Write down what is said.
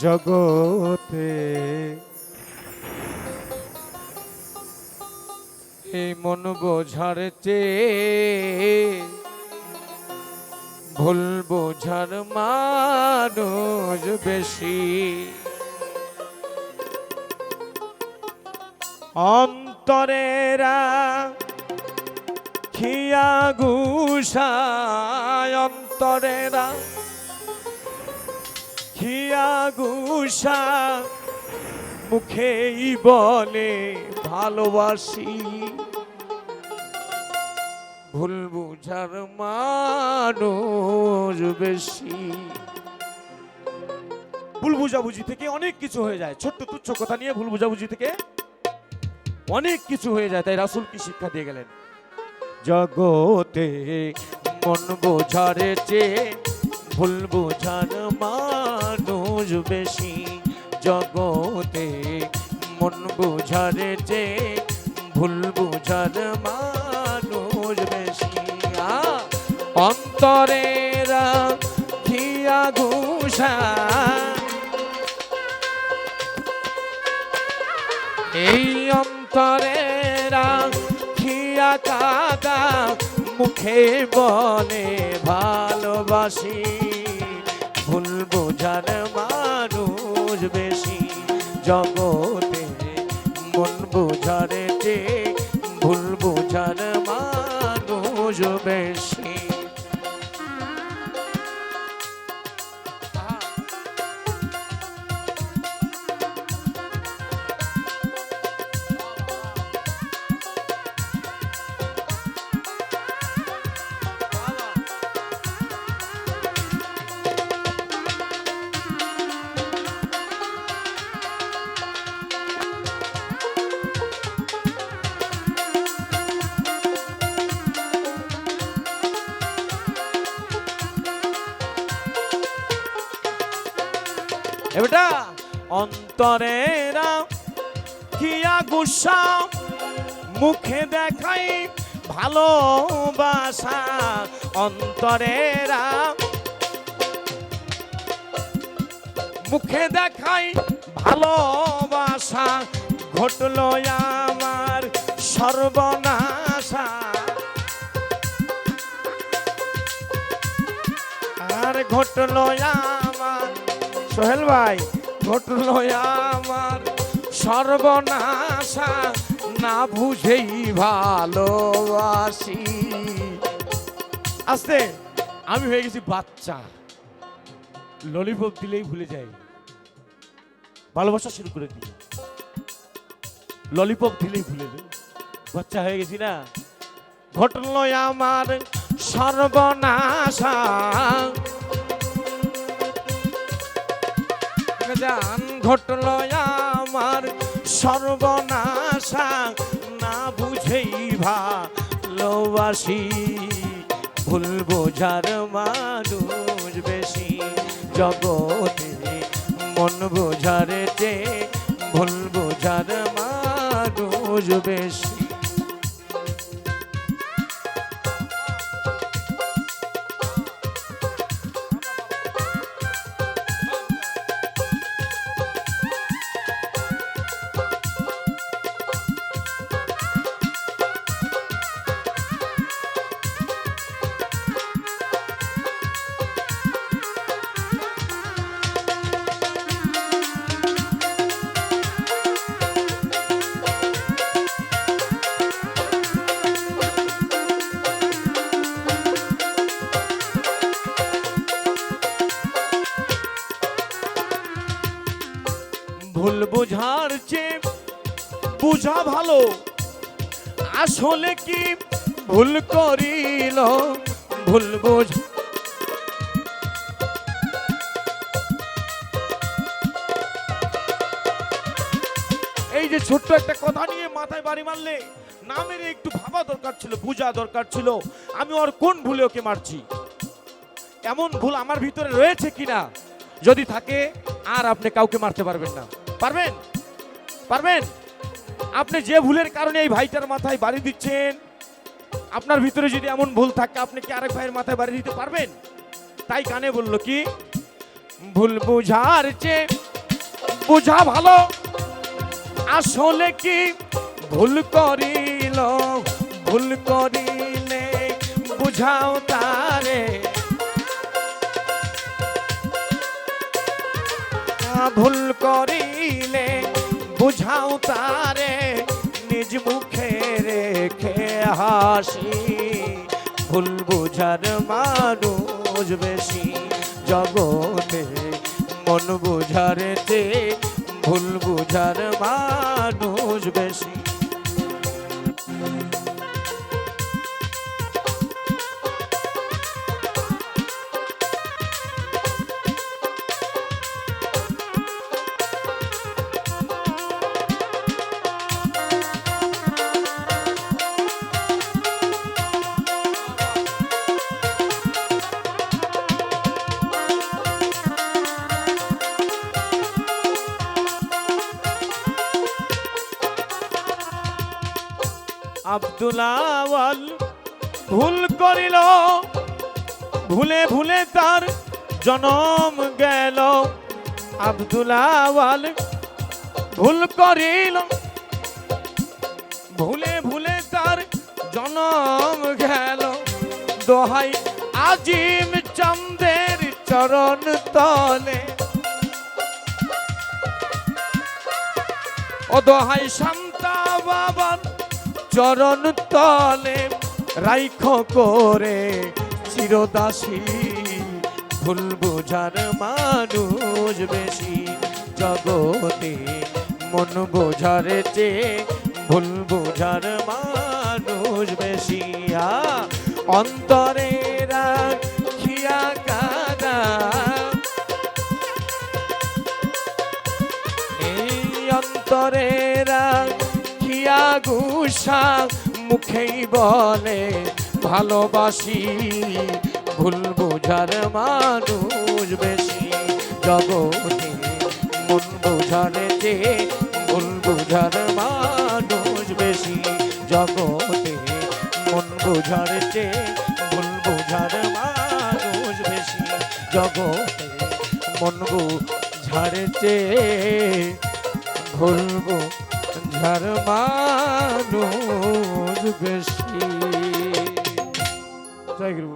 জগতে এই মন বোঝার চেয়ে ভুল বোঝার মানুষ বেশি। অন্তরেরা খিয়া গুসায়, অন্তরেরা খিয়া গুসা মুখেই বলে ভালোবাসি। ভুল বুঝার মানুষ বেশি। ভুল বুঝাবুঝি থেকে অনেক কিছু হয়ে যায়, ছোট্ট তুচ্ছ কথা নিয়ে ভুল বুঝাবুঝি থেকে অনেক কিছু হয়ে যায়। তাই রাসূল কি শিক্ষা দিয়ে গেলেন? জগতে মন বোঝার চেয়ে ভুল বোঝার মানুষ বেশি। জগতে মন বোঝার চেয়ে ভুল বোঝার মানুষ বেশি। অন্তরেরা খিয়া গুসা এই অন্তরেরা খিয়া কাদা মুখে বলে ভালোবাসি। ভুল বোঝার মানুষ বেশি। জগতে মন বোঝার চেয়ে ভুল বোঝার মানুষ বেশি। এবারটা অন্তরেরা কিয়া গুসা মুখে দেখাই ভালোবাসা। অন্তরেরা মুখে দেখাই ভালোবাসা। ঘটলো আমার সর্বনাশা। আর ঘটলো আমার সোহেল ভাই, ঘটলো আমার সর্বনাশা। না বুঝেই ভালোবাসি। আস্তে আমি হয়ে গেছি বাচ্চা, ললিপপ দিলেই ভুলে যাই, ভালোবাসা শুরু করে দিই। ললিপপ দিলেই ভুলে যাই, বাচ্চা হয়ে গেছি না। ঘটলো আমার সর্বনাশা। ঘটলো আমার সর্বনাশা। না বুঝেই ভালোবাসি। ভুল বোঝার মানুষ বেশি। জগতে মন বোঝার চেয়ে ভুল বোঝার মানুষ বেশি। ভুল বোঝার চেয়ে বুঝা ভালো। আসলে কি ভুল করিল ভুল বোঝ। এই যে ছোট্ট একটা কথা নিয়ে মাথায় বাড়ি মারলে না মেরে একটু ভাবা দরকার ছিল, বুঝা দরকার ছিল আমি ওর কোন ভুলে ওকে মারছি। এমন ভুল আমার ভিতরে রয়েছে কিনা, যদি থাকে আর আপনি কাউকে মারতে পারবেন না। পারবেন? পারবেন? আপনি যে ভুলের কারণে এই ভাইটার মাথায় বাড়ি দিচ্ছেন, আপনার ভিতরে যদি এমন ভুল থাকে আপনি কি আরেক ভাইয়ের মাথায় বাড়ি দিতে পারবেন? তাই কানে বলল কি, ভুল বুঝার চেয়ে বুঝা ভালো আসলে কি ভুল করিল, ভুল করিলে বুঝাও তারে, ভুল করিলে বুঝাও তারে, নিজ মুখে রেখে হাসি। ভুল বুঝার মানুষ বেশি জগতে, মন বুঝার চেয়ে ভুল বুঝার মানুষ বেশি। আব্দুল আওয়াল ভুল করিল, ভুলে ভুলে তার জনম গেল। আব্দুল আওয়াল ভুল করিল, ভুলে ভুলে তার জনম গেল। দোহাই আজিম চন্দের চরণ তলে, ও দোহাই শান্তা বাবার চরণ তলে, রাইখ করে চিরদাসী। ভুল বোঝার মানুষ বেশি জগতে, মন বোঝার চেয়ে ভুল বোঝার মানুষ বেশি। অন্তরে রাখিয়া কাদা, এই অন্তরে রাখিয়া গুসা, মুখেই বলে ভালোবাসি। ভুল বোঝার মানুষ বেশি জগতে, মন বোঝার চেয়ে ভুল বোঝার মানুষ বেশি জগতে, মন বোঝার চেয়ে ভুল বোঝার মানুষ বেশি জগতে, মন বোঝার চেয়ে ভুল বোঝার মানুষ বেশি। জয় গুরু।